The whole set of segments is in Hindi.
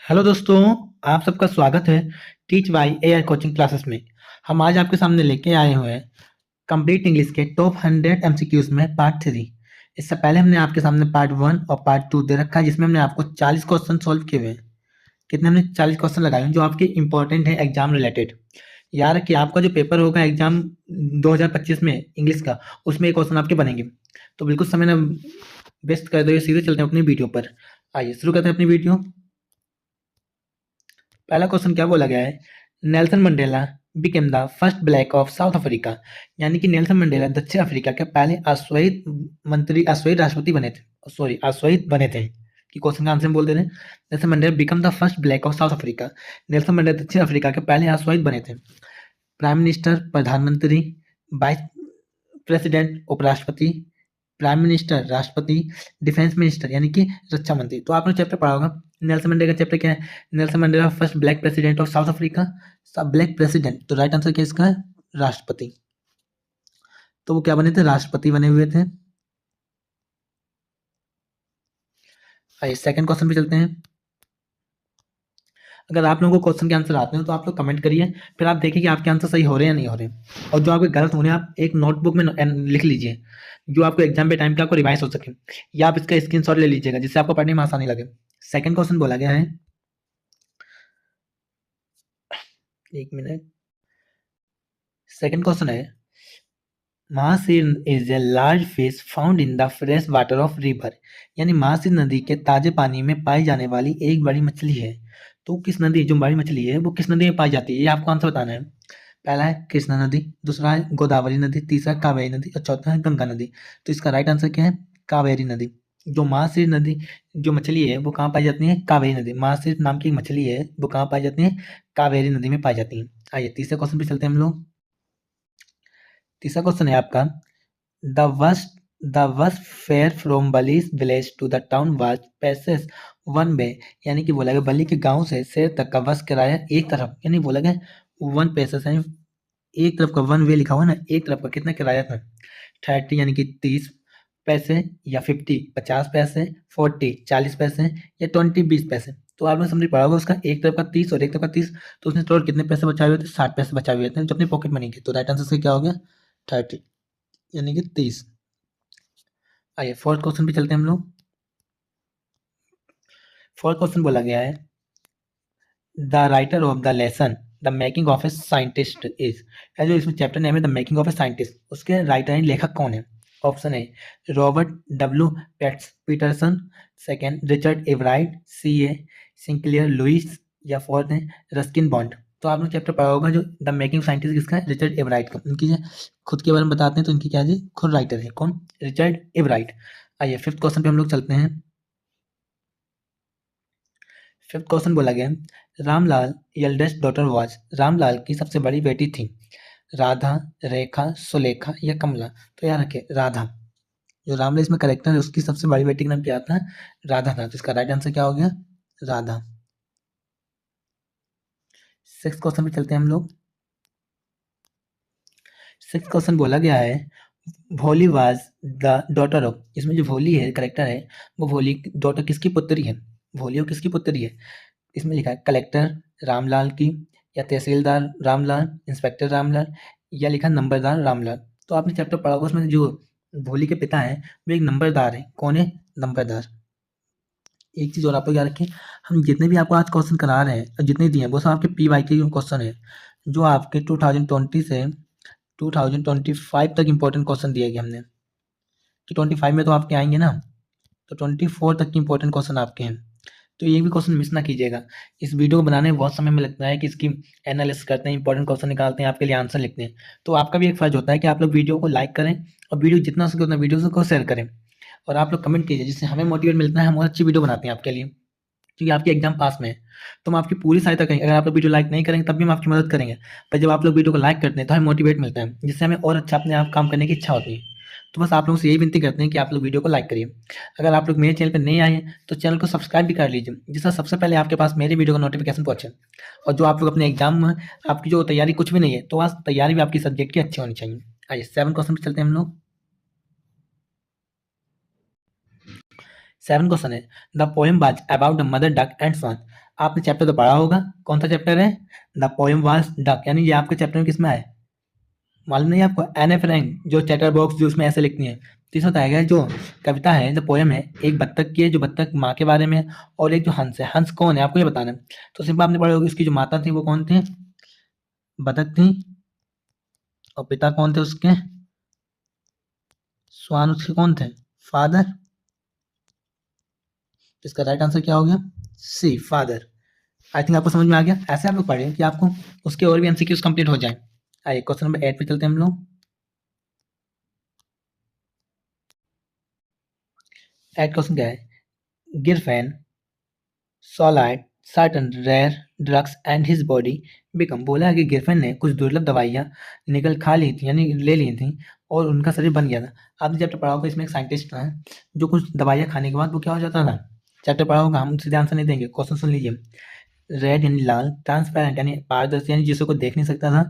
हेलो दोस्तों, आप सबका स्वागत है teach bye AI coaching classes में। हम आज आपके सामने लेके आए हुए हैं कंप्लीट इंग्लिश के टॉप 100 एमसीक्यूज में पार्ट 3। इससे पहले हमने आपके सामने पार्ट 1 और पार्ट 2 दे रखा है, जिसमें हमने आपको 40 क्वेश्चन सॉल्व किए हुए हैं। कितने हमने 40 क्वेश्चन लगाए हैं जो आपके इंपॉर्टेंट है एग्जाम रिलेटेड। याद रखिए, आपका जो पेपर होगा एग्जाम 2025 में इंग्लिश का, उसमें ये क्वेश्चन आपके बनेंगे। तो बिल्कुल समय ना वेस्ट कर दो, सीधे चलते हैं अपनी वीडियो पर। आइए शुरू करते हैं अपनी वीडियो। पहला क्वेश्चन क्या बोला गया है? Nelson Mandela became the first black of south Africa. यानी कि नेल्सन मंडेला दक्षिण अफ्रीका के पहले अश्वहित मंत्री, अश्वहित राष्ट्रपति बने थे। सॉरी, अश्वहित बने थे कि क्वेश्चन का आंसर बोल दे रहे हैं। Nelson Mandela become the first black of south Africa. Nelson Mandela दक्षिण अफ्रीका के पहले अश्वहित बने थे। प्राइम मिनिस्टर, प्रधानमंत्री, वाइस प्रेसिडेंट, उपराष्ट्रपति, प्राइम मिनिस्टर, राष्ट्रपति, डिफेंस मिनिस्टर यानी कि रक्षा मंत्री। तो आपने चैप्टर पढ़ा होगा। नेल्सन मंडेला का चैप्टर क्या है? Nelson Mandela first black president of south Africa. सब ब्लैक प्रेसिडेंट, तो राइट आंसर क्या इसका है? राष्ट्रपति। तो वो क्या बने थे? राष्ट्रपति बने हुए थे। आइए सेकंड क्वेश्चन पे चलते हैं। अगर आप लोगों को क्वेश्चन के आंसर आते हैं तो आप लोग कमेंट करिए, फिर आप देखिए कि आपके आंसर सही हो रहे हैं या नहीं हो रहे। और जो आपके गलत हो रहे हैं आप एक नोटबुक में लिख लीजिए, जो आपको एग्जाम पे टाइम पे आपको रिवाइज हो सके, या आप इसका स्क्रीनशॉट ले लीजिएगा जिससे आपको पढ़ने में आसानी लगे। सेकंड क्वेश्चन बोला गया है, एक मिनट। सेकंड क्वेश्चन है, mahseer is a large fish found in the fresh water of river. यानी महासीर नदी के ताजे पानी में पाई जाने वाली एक बड़ी मछली है। तो किस नदी, जो बड़ी मछली है वो किस नदी में पाई जाती है, ये आपको आंसर बताना है। पहला है कृष्णा नदी, दूसरा है गोदावरी नदी, तीसरा कावेरी नदी और चौथा है गंगा नदी। तो इसका राइट आंसर क्या है? कावेरी नदी। जो महासीर नदी, जो मछली है वो कहाँ पाई जाती है? कावेरी नदी। महासीर नाम की मछली है वो कहाँ पाई जाती है? कावेरी नदी में पाई जाती है। आइए तीसरे क्वेश्चन पे चलते हैं हम लोग। तीसरा क्वेश्चन है आपका, the worst the bus fare from Valli's village to the town was passage one way. यानी कि बोला गया बली के गांव से शहर तक का बस किराया एक तरफ, यानी बोला गया वन पैसेज, यानी एक तरफ का वन वे लिखा हुआ है ना, एक तरफ का कितना किराया था? 30 यानी कि 30 पैसे, या 50 50 पैसे, 40 40 पैसे, या 20 20 पैसे। तो आपने समझ पड़ा होगा उसका एक तरफ का 30 और एक तरफ का 30, तो उसने टोटल कितने पैसे बचाए हुए थे? 60 पैसे बचाए हुए थे जो अपनी पॉकेट मनी के। तो राइट आंसर से क्या हो गया? 30 यानी कि 30। आइए फोर्थ क्वेश्चन पे चलते हैं हम लोग। फोर्थ क्वेश्चन बोला गया है, the writer of the lesson the making of a scientist is. जो इसमें चैप्टर नेम है the making of a scientist, उसके राइटर यानी लेखक कौन है? ऑप्शन है Robert W Peterson, second Richard Ebright, C A Sinclair Lewis, या फोर्थ है रस्किन बॉन्ड। तो आपने चैप्टर पढ़ा होगा जो द मेकिंग साइंटिस्ट किसका है? रिचर्ड एवराइट का। इनकी जो खुद के बारे में बताते हैं तो इनकी क्या है जी? खुद राइटर है। कौन? रिचर्ड एवराइट। आइए फिफ्थ क्वेश्चन पे हम लोग चलते हैं। फिफ्थ क्वेश्चन बोला गया, Ramlal eldest daughter was. Ramlal की सबसे बड़ी बेटी थी राधा, रेखा, सुलेखा या कमला। तो याद रखिए राधा। जो रामलाल इसमें करेक्टर है उसकी सबसे बड़ी बेटी का नाम क्या था? राधा था। तो इसका राइट आंसर क्या हो गया? राधा। सिक्स क्वेश्चन पे चलते हैं हम लोग। सिक्स क्वेश्चन बोला गया है, भोली वाज द डॉटर ऑफ। इसमें जो भोली है करेक्टर है, वो भोली डॉटर किसकी पुत्री है? भोली और किसकी पुत्री है? इसमें लिखा है कलेक्टर रामलाल की, या तहसीलदार रामलाल, इंस्पेक्टर रामलाल, या लिखा नंबरदार रामलाल। तो आपने चैप्टर पढ़ा होगा, उसमें जो भोली के पिता हैं वो एक नंबरदार है। कौन है? नंबरदार। एक चीज़ और आप लोग याद रखें, हम जितने भी आपको आज क्वेश्चन करा रहे हैं और जितने दिए हैं वो सब आपके PY के क्वेश्चन है, जो आपके 2020 से 2025 तक इंपॉर्टेंट क्वेश्चन दिए गए हमने, कि 25 में तो आपके आएंगे ना, तो 24 तक के इंपॉर्टेंट क्वेश्चन आपके हैं। तो ये भी क्वेश्चन मिस ना कीजिएगा। इस वीडियो को बनाने में बहुत समय में लगता है कि इसकी एनालिसिस करते हैं, इंपॉर्टेंट क्वेश्चन निकालते हैं, आपके लिए आंसर लिखते हैं। तो आपका भी एक फ़र्ज होता है कि आप लोग वीडियो को लाइक करें और वीडियो जितना हो सके उतना वीडियो को शेयर करें, और आप लोग कमेंट कीजिए, जिससे हमें मोटिवेट मिलता है, हम और अच्छी वीडियो बनाते हैं आपके लिए, क्योंकि आपकी एग्जाम पास में है। तो हम आपकी पूरी सहायता करेंगे। अगर आप लोग वीडियो लाइक नहीं करेंगे तब भी हम आपकी मदद करेंगे, पर जब आप लोग वीडियो को लाइक करते हैं तो हमें मोटिवेट मिलता है, जिससे हमें और अच्छा अपने आप काम करने की इच्छा होती है। तो बस आप लोगों से यही विनती करते हैं कि आप लोग वीडियो को लाइक करिए। अगर आप लोग मेरे चैनल पर नए आए हैं तो चैनल को सब्सक्राइब भी कर लीजिए, जिससे सबसे पहले आपके पास मेरे वीडियो का नोटिफिकेशन पहुंचे। और जो आप लोग अपने एग्जाम में, आपकी जो तैयारी कुछ भी नहीं है तो आज तैयारी भी आपकी सब्जेक्ट की अच्छी होनी चाहिए। आइए 7 क्वेश्चन पे चलते हैं हम लोग। 7 क्वेश्चन है, the poem was about the mother duck and sun. आपने चैप्टर तो पढ़ा होगा, कौन सा चैप्टर है? द पोएम वाज डक, यानी ये आपके चैप्टर में किसमें है? मालूम नहीं आपको? एने फ्रैंक जो चैटर बॉक्स जो उसमें ऐसे लिखती है, तो इसमें बताया गया है जो कविता है, जो पोएम है, एक बत्तख की है, जो बत्तख माँ के बारे में है, और एक जो हंस है, हंस कौन है आपको ये बताना है। तो सिंपल आपने पढ़ा होगा, उसकी जो माता थी वो कौन थी? बतख थी। और पिता कौन थे उसके? स्वान उसके कौन थे? फादर। इसका राइट आंसर क्या हो गया? सी, फादर। आई थिंक आपको समझ में आ गया। ऐसे आप लोग पढ़ें कि आपको उसके और भी एमसीक्यूज कंप्लीट हो जाए। आइए क्वेश्चन नंबर 8 पे चलते हैं हम लोग। 8 क्वेश्चन क्या है? Griffin swallowed certain rare drugs and his body become, बोला है कि गिरफेन ने कुछ दुर्लभ दवाइयाँ निकल खा ली थी, यानी ले ली थी, और उनका शरीर बन गया था। आपने चैप्टर पढ़ा होगा, इसमें एक साइंटिस्ट था जो कुछ दवाइयाँ खाने के बाद वो क्या हो जाता था। चैप्टर पढ़ा होगा, हम सीधे आंसर नहीं देंगे, क्वेश्चन सुन लीजिए। रेड यानी लाल, ट्रांसपेरेंट यानी पारदर्शी यानी जिसको देख नहीं सकता था,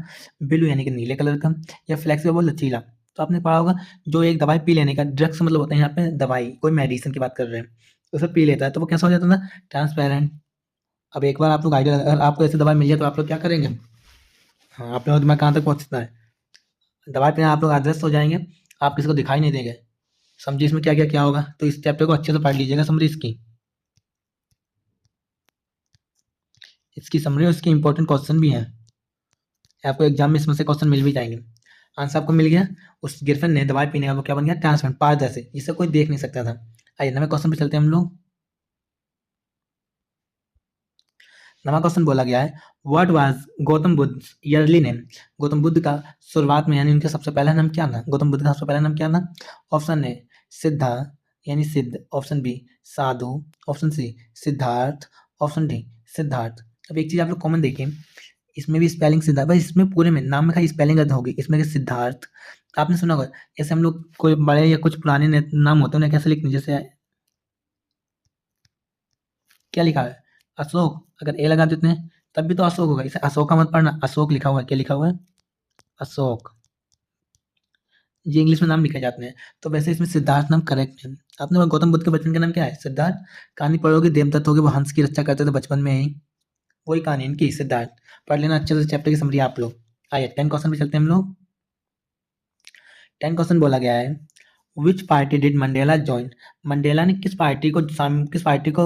ब्लू यानी कि नीले कलर का, या फ्लेक्सिबल लचीला। तो आपने पढ़ा होगा जो एक दवाई पी लेने का, ड्रग्स मतलब होता है यहाँ पे दवाई, कोई मेडिसिन की बात कर रहे हैं, तो उसे पी लेता है तो वो कैसा हो जाता था? ट्रांसपेरेंट। अब एक बार आप लोग आइडिया, अगर आपको ऐसी दवाई मिल जाए तो आप लोग क्या करेंगे? हाँ, आप लोगों का दिमाग कहाँ तक पहुँचता है? दवाई पीने आप लोग अदृश्य हो जाएंगे, आप किसी को दिखाई नहीं देंगे। समझिए इसमें क्या क्या क्या होगा, तो इस चैप्टर को अच्छे से पढ़ लीजिएगा, समझिए इसकी समरी और इसके इंपॉर्टेंट क्वेश्चन भी हैं। आपको एग्जाम में इसमें से क्वेश्चन मिल भी जाएंगे। आंसर आपको मिल गया। उस गिरफन ने दवाई पीने का वो क्या बन गया? ट्रांसपेरेंट, पारदर्शी, जिसे कोई देख नहीं सकता था। आइए नवे क्वेश्चन पे चलते हैं हम लोग। नवा क्वेश्चन बोला गया है, what was Gautam Buddha yearly name. Gautam Buddha का शुरुआत में यानी उनका सबसे पहला नाम क्या था? गौतम बुद्ध का सबसे पहला नाम क्या था? ऑप्शन ए सिद्धा यानी सिद्ध, ऑप्शन बी साधु, option C Siddhartha, option D Siddhartha. अब एक चीज आप लोग कॉमन देखिए, इसमें भी स्पेलिंग सिद्धार्थ, भाई इसमें पूरे में नाम में खाली स्पेलिंग गलत होगी। इसमें कि सिद्धार्थ, आपने सुना होगा, जैसे हम लोग कोई बड़े या कुछ पुराने नाम होते हैं उन्हें कैसे लिखते हैं, जैसे क्या लिखा है? अशोक, अगर ए लगा देते हैं तब भी तो अशोक होगा। इसे अशोका मत पढ़ना, अशोक लिखा हुआ है। क्या लिखा हुआ है? अशोक। ये इंग्लिश में नाम लिखे जाते हैं। तो वैसे इसमें सिद्धार्थ नाम करेक्ट है। आपने बोला गौतम बुद्ध के बचपन का नाम क्या है? सिद्धार्थ। कहानी पढ़ोगे, देवदत्त हो गए, वो हंस की रक्षा करते थे बचपन में ही, वही कहानी इनकी, सिद्धार्थ। पढ़ लेना अच्छे से चैप्टर की समरी आप लोग। आइए 10 क्वेश्चन पे चलते हैं हम लोग। 10 क्वेश्चन बोला गया है, विच party did Mandela join. Mandela ने किस पार्टी को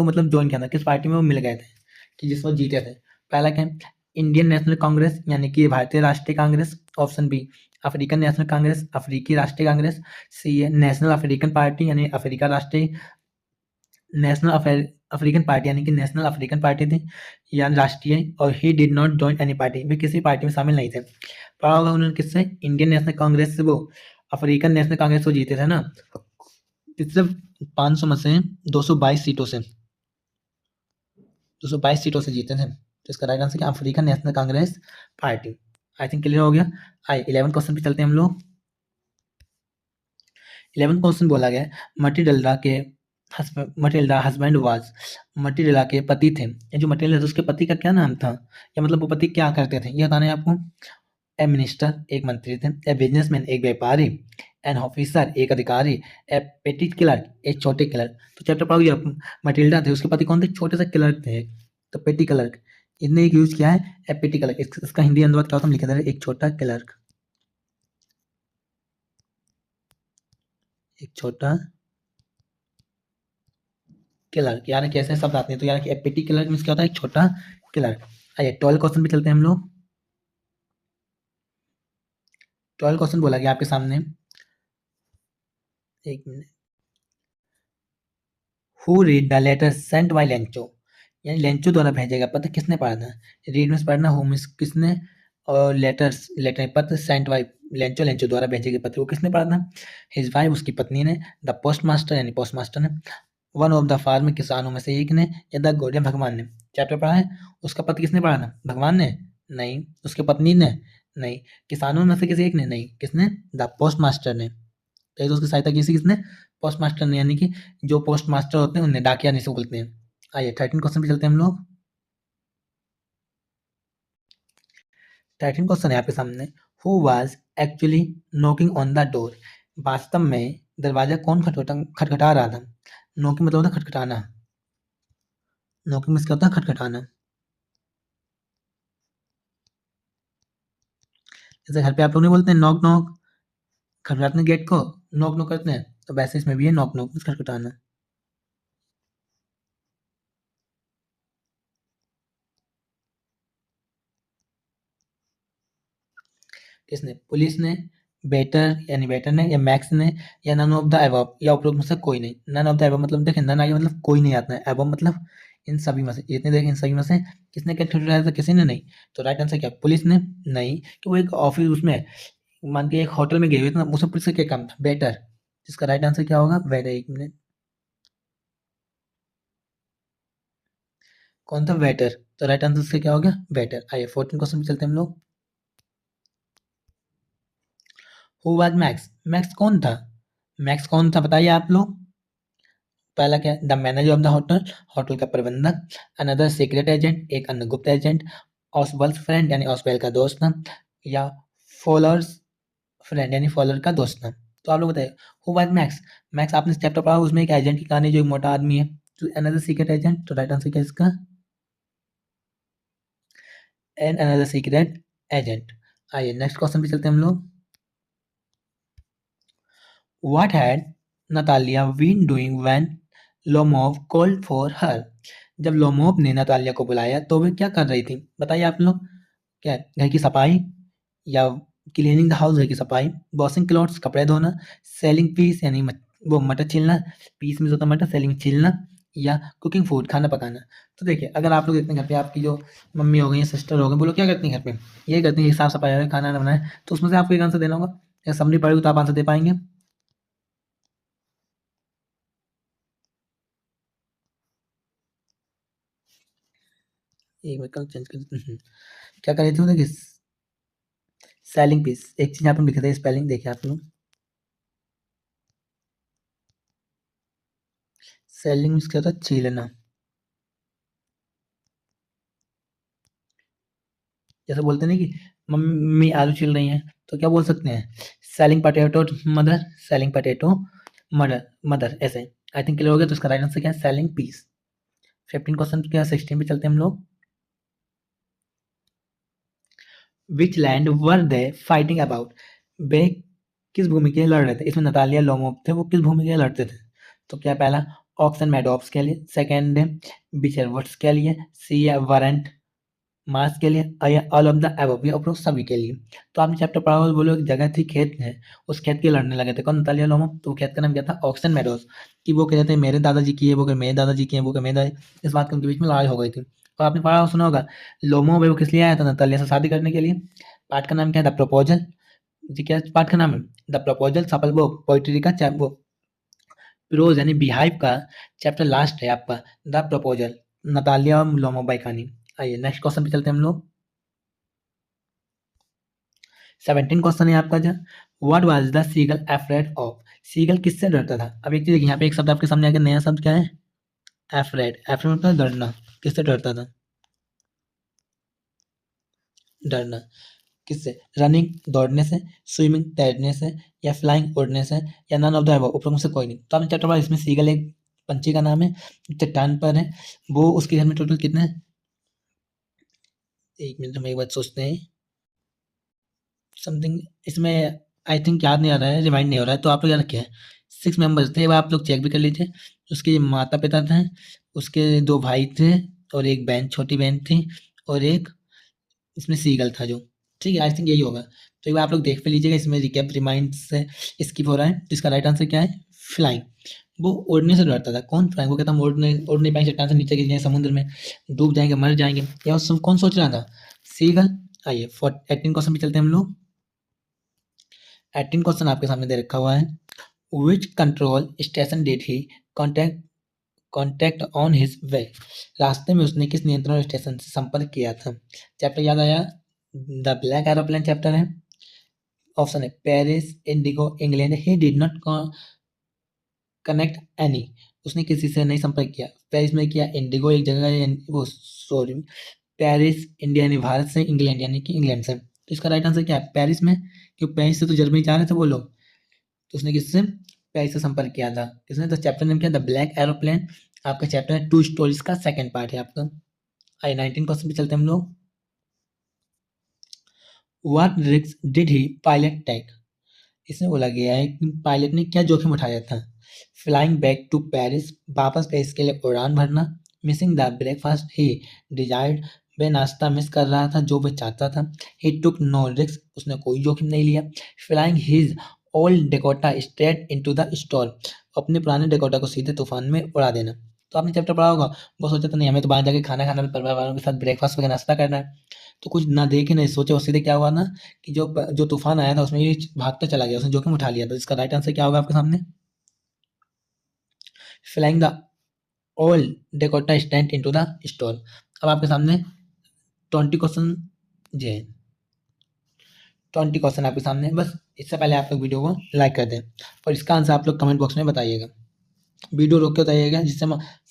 मतलब ज्वाइन किया था, किस पार्टी में वो मिल गए थे कि जिस वो जीते थे? पहला क्या है? इंडियन नेशनल कांग्रेस यानी कि भारतीय राष्ट्रीय Congress, option B African National Congress, अफ्रीकी राष्ट्रीय कांग्रेस, सी है नेशनल अफ्रीकन पार्टी यानी अफ्रीका राष्ट्रीय, अफ्रीकन पार्टी यानी कि नेशनल अफ्रीकन पार्टी थी या राष्ट्रीय, और he did not join any party, वे किसी पार्टी में शामिल नहीं थे। पढ़ा होगा उन्होंने किससे? इंडियन नेशनल कांग्रेस से वो अफ्रीकन नेशनल कांग्रेस को जीते थे ना, सिर्फ 500 में से 222 सीटों से, 222 सीटों से जीते थे। तो इसका राइट आंसर क्या? African National Congress party. I think clear हो गया। आइए 11 क्वेश्चन पे चलते हैं हम लोग। 11 क्वेश्चन बोला गया मटिल्डा के मटिल्डा हस्बैंड वाज, मटिल्डा के पति थे, ये जो मटिल्डा था उसके पति का क्या नाम था, या मतलब वो पति क्या करते थे ये बताना है आपको। ए मिनिस्टर एक मंत्री थे, ए बिजनेसमैन एक व्यापारी, एन ऑफिसर एक अधिकारी, ए पेटी क्लर्क एक छोटे क्लर्क। तो चैप्टर पढ़ोगे आप, मटिल्डा थे उसके पति कौन थे? छोटे से क्लर्क थे, तो पेटी क्लर्क। इनने एक यूज किया है ए पेटी क्लर्क, इसका हिंदी अनुवाद क्या होता है, हम लिखा था एक छोटा क्लर्क, एक छोटा क्लर्क। यानी कैसे शब्द आते हैं, तो यानी कि ए पेटी क्लर्क मीन्स क्या होता है? एक छोटा क्लर्क। आइए 12 क्वेश्चन पे चलते हैं हम लोग। 12 क्वेश्चन बोला गया आपके सामने, एक minute. Who read the letter sent by Lencho, यानी लेंचो द्वारा भेजा गया पत्र किसने पढ़ा था? रीड मीन्स पढ़ना, हु मीन्स किसने, और लेटर पत्र, सेंट बाय लेंचो, लेंचो द्वारा भेजे गए पत्र को किसने पढ़ा था? हिज वाइफ उसकी पत्नी ने, द पोस्ट मास्टर यानी पोस्ट मास्टर ने, वन ऑफ द फार्म किसानों में से एक ने, या द गॉड भगवान ने। चैप्टर पढ़ा है, उसका पत्र किसने पढ़ा था? भगवान ने? नहीं। उसके पत्नी ने? नहीं। किसानों में से किसी एक ने? नहीं। किसने? द पोस्ट मास्टर ने। तो उसकी सहायता की किसने? पोस्ट मास्टर ने, यानी कि जो पोस्ट मास्टर होते हैं उन्हें डाकिया नहीं से बोलते हैं। आइए 13 क्वेश्चन पे चलते हैं हम लोग। 13 क्वेश्चन है आपके सामने, who was actually knocking on the door, वास्तव में दरवाजा कौन खटखटा रहा था? नॉकिंग मतलब होता है खटखटाना, नॉकिंग मीन्स क्या होता है? खटखटाना। जैसे घर पे आप लोग नहीं बोलते हैं नॉक नॉक, खटखटाते हैं गेट को, नॉक नॉक करते हैं, तो वैसे इसमें भी है नॉक नॉक मीन्स खटखटाना। किसने? पुलिस ने, बेटर यानी बेटर ने, या मैक्स ने, या नन ऑफ द अबव, या उपरोक्त में से कोई नहीं। नन ऑफ द अबव मतलब देखिए, नन आगे मतलब कोई नहीं आता है, अबव मतलब इन सभी में से, इतने देखें इन सभी में से किसने क्या खटखटाया था? किसी ने नहीं। तो राइट आंसर क्या? पुलिस ने नहीं, कि वो एक ऑफिस उसमें है, मान के एक होटल में गए हुए थे ना, उसमें पुलिस का क्या काम था? बेटर। जिसका राइट आंसर क्या होगा? वेटर। एक मिनट, कौन था? वेटर। तो राइट आंसर से क्या हो गया? बेटर। आइए 14 क्वेश्चन पे चलते हैं हम लोग। Who was max? मैक्स कौन था? मैक्स कौन था बताइए आप लोग। पहला क्या? The manager of the hotel, hotel का प्रबंधक। अनदर सीक्रेट एजेंट, एक अन्य गुप्त एजेंट। ऑसवेल्स फ्रेंड यानी ऑसवेल का दोस्त था, या फॉलोअर्स फ्रेंड यानी फॉलोअर का दोस्त था। तो आप लोग बताइए, हु वाज मैक्स? मैक्स आपने चैप्टर पढ़ा, उसमें एक एजेंट की कहानी, जो एक मोटा आदमी है। तो अनदर सीक्रेट एजेंट, तो राइट आंसर क्या है इसका? And another secret agent. आइए नेक्स्ट क्वेश्चन पे चलते हैं हम लोग। What had Natalia been doing when Lomov called for her? जब लोमोव ने नतालिया को बुलाया तो वे क्या कर रही थी? बताइए आप लोग। क्या? घर की सफाई, या क्लीनिंग द हाउस घर की सफाई, वॉशिंग क्लॉथ्स कपड़े धोना, सेलिंग पीस यानी वो मटर छीलना, पीस में होता है मटर, सेलिंग छीलना, या कुकिंग फूड खाना पकाना। तो देखिए, अगर आप लोग देखते हैं घर पे आपकी जो मम्मी हो गई या सिस्टर हो गई, वो लोग क्या करती हैं घर पे? ये करती हैं कि साफ सफाई खाना ना बनाए। तो उसमें से आपको एक आंसर देना होगा, या समरी पड़ेगी तो आप आंसर दे पाएंगे। एक विकल्प चेंज कर देते हैं। क्या कर रही थी वो? देखिए, सेलिंग पीस। एक चीज यहाँ पे लिखे थे स्पेलिंग, देखिए आप लोग। सेलिंग मीन्स क्या होता है? छीलना। जैसे बोलते नहीं कि मम्मी आलू छील रही हैं, तो क्या बोल सकते हैं? Selling potato mother, selling potato mother, mother ऐसे। आई थिंक क्लियर हो गया। तो इसका राइट आंसर क्या है? Selling piece. 15 क्वेश्चन क्या? 16 पे चलते हैं हम लोग। Which land were they fighting about? वे किस भूमि के लिए लड़ रहे थे? इसमें नतालिया लोमोव थे, वो किस भूमि के लिए लड़ते थे? तो क्या? पहला ऑक्सन मेडोव्स के लिए, सेकंड बिचरवुड्स के लिए, सी या वारंट मार्स के लिए, या ऑल ऑफ द अबव, या उपरोक्त सभी के लिए। तो आपने चैप्टर पढ़ा होगा, बोलो एक जगह थी, खेत है, उस खेत के लड़ने लगे थे कौन? Natalia Lomov. तो वो खेत का नाम क्या था? Oxen meadows. कि वो कहते थे मेरे दादाजी की है, वो कहे मेरे दादाजी की है, वो कहे मेरे दादा। इस बात के उनके बीच में लड़ाई हो गई थी। तो आपने पढ़ा सुना होगा, लोमो वो किस लिए आया था? नतालिया से शादी करने के लिए। पाठ का नाम क्या है? The proposal. जी क्या पाठ का नाम है? The proposal. सफल वो पोइट्री का वो प्रोज यानी बिहाइव का चैप्टर लास्ट है आपका, द प्रपोजल। नतालिया और लोमो बाई कहानी। आइए नेक्स्ट क्वेश्चन पे चलते हैं हम लोग। 17 क्वेश्चन है आपका जो, what was the seagull afraid of? Seagull किससे डरता था? अब एक चीज देखिए, यहाँ पे एक शब्द आपके सामने आ गया, नया शब्द क्या है? अफ्रेड। अफ्रेड मतलब डरना। किससे डरता था? डरना। किससे? रनिंग दौड़ने से, स्विमिंग तैरने से, या फ्लाइंग उड़ने से, या नन ऑफ द अबव ऊपर में से कोई नहीं। तो आपने चैप्टर पढ़ा, इसमें सीगल एक पंछी का नाम है, चट्टान पर है। वो उसके घर में टोटल कितने हैं? एक मिनट हम एक बात सोचते हैं। समथिंग इसमें आई थिंक याद नहीं आ रहा है, रिमाइंड नहीं हो रहा है, तो आप लोग याद रखिए। 6 मेंबर्स थे, वो आप लोग चेक भी कर लीजिए। उसके माता पिता थे, उसके 2 भाई थे, और एक बहन, छोटी बहन थी, और एक इसमें सीगल था जो। ठीक है, आई थिंक यही होगा। तो एक बार आप लोग देख भी लीजिएगा, इसमें रिकैप रिमाइंड से स्किप हो रहा है। तो इसका राइट आंसर क्या है? फ्लाइंग। वो उड़ने से डरता था। कौन फ्लाइंग? वो कहता हम उड़ नहीं पाएंगे, चट्टान से नीचे गिर जाएंगे, समुद्र में डूब जाएंगे, मर जाएंगे। या कौन सोच रहा था? सीगल। आइए 18 क्वेश्चन पे चलते हैं हम लोग। 18 क्वेश्चन आपके सामने दे रखा हुआ है। Which control station did he contact contact on his way? रास्ते में उसने किस नियंत्रण स्टेशन से संपर्क किया था? चैप्टर याद आया? द ब्लैक एरोप्लेन चैप्टर है। ऑप्शन है Paris, Indigo, England. He did not connect any. उसने किसी से नहीं संपर्क किया। पेरिस में किया, इंडिगो एक जगह वो सॉरी, पेरिस इंडिया यानी भारत से, इंग्लैंड यानी कि इंग्लैंड से। तो इसका राइट आंसर क्या है? पेरिस में। क्योंकि पेरिस से तो जर्मनी जा रहे थे वो लोग। तो उसने किससे? पेरिस से संपर्क किया था। किसने? तो चैप्टर नेम क्या? The black aeroplane. आपका चैप्टर है टू स्टोरीज का सेकंड पार्ट है आपका। आई 19 क्वेश्चन पे चलते हैं हम लोग। What risk did he pilot take? इसमें बोला गया है कि पायलट ने क्या जोखिम उठाया था। फ्लाइंग बैक टू पेरिस, वापस पेरिस के लिए उड़ान भरना। Missing the breakfast he desired, वह नाश्ता मिस कर रहा था जो वह चाहता था। ही टुक नो रिस्क, उसने कोई जोखिम नहीं लिया। Flying his old Dakota straight into the storm, अपने पुराने डेकोटा को सीधे तूफान में उड़ा देना। तो आपने चैप्टर पढ़ा होगा। वो सोचा था नहीं हमें तो बाहर जाके खाना खाना, परिवार वालों के साथ ब्रेकफास्ट वगैरह नाश्ता करना है। तो कुछ ना देखे नहीं सोचे और सीधे क्या हुआ ना कि जो तूफान आया था उसमें ये भागता चला गया, उसने जोखिम उठा लिया। तो इसका राइट आंसर क्या होगा आपके सामने? Flying the old Dakota stand into the storm. अब आपके सामने 20 क्वेश्चन जे हैं। 20 क्वेश्चन आपके सामने, बस इससे पहले आप लोग वीडियो को लाइक कर दें और इसका आंसर आप लोग कमेंट बॉक्स में बताइएगा। वीडियो रोक के बताइएगा, जिससे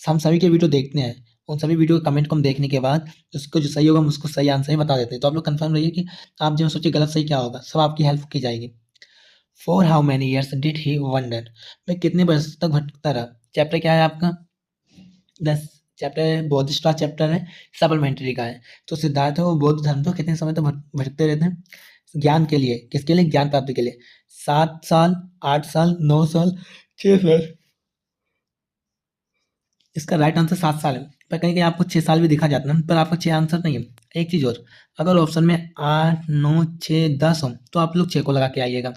हम सभी के वीडियो देखते हैं, उन सभी वीडियो के कमेंट को हम देखने के बाद उसको जो सही होगा हम उसको सही आंसर ही बता देते हैं। तो आप लोग कंफर्म रहिए कि आप जो सोचिए गलत सही क्या होगा, सब आपकी हेल्प की जाएगी। For how many years did he wonder, मैं कितने वर्ष तक भटकता रहा। चैप्टर क्या है आपका? 10 चैप्टर बौद्धिस्ट का चैप्टर है, सप्लीमेंट्री का है। तो सिद्धार्थ है वो बौद्ध धर्म को कितने समय तक भटकते रहते हैं? ज्ञान के लिए, किसके लिए? ज्ञान प्राप्ति के लिए। 7 साल, 8 साल, 9 साल, 6 साल। इसका राइट आंसर 7 साल है, पर कहीं कहीं आपको 6 साल भी दिखा जाता है, पर आपका 6 आंसर नहीं है। एक चीज़ और, अगर ऑप्शन में 8, 9, 6, 10 हो तो आप लोग 6 को लगा के आइएगा।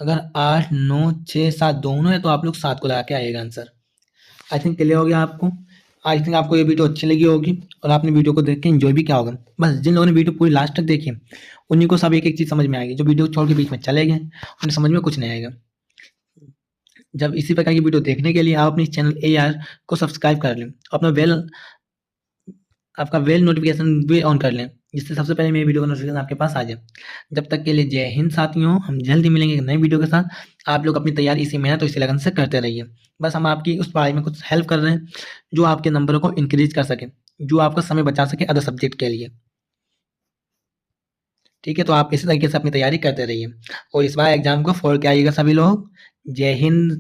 अगर 8, 9, 6, 7 दोनों है तो आप लोग 7 को लगा के आइएगा आंसर। आई थिंक क्लियर हो गया आपको। आई थिंक आपको ये वीडियो अच्छी लगी होगी और आपने वीडियो को देख के एंजॉय भी किया होगा। बस जिन लोगों ने वीडियो पूरी लास्ट तक देखी उन्हीं को सब एक एक चीज़ समझ में आएगी, जो वीडियो छोड़ के बीच में चले गए उन्हें समझ में कुछ नहीं आएगा। जब इसी प्रकार की वीडियो देखने के लिए आप अपने चैनल AR को सब्सक्राइब कर लें, अपना आपका बेल नोटिफिकेशन भी ऑन कर लें, जिससे सबसे पहले मेरी वीडियो का नोटिफिकेशन आपके पास आ जाए। जब तक के लिए जय हिंद साथियों, हम जल्दी मिलेंगे एक नई वीडियो के साथ। आप लोग अपनी तैयारी इसी मेहनत और इसी लगन से करते रहिए। बस हम आपकी उस पढ़ाई में कुछ हेल्प कर रहे हैं जो आपके नंबरों को इंक्रीज कर सके, जो आपका समय बचा सके अदर सब्जेक्ट के लिए। ठीक है, तो आप इसी तरीके से अपनी तैयारी करते रहिए और इस बार एग्जाम को फोड़ के आइएगा सभी लोग। जय हिंद।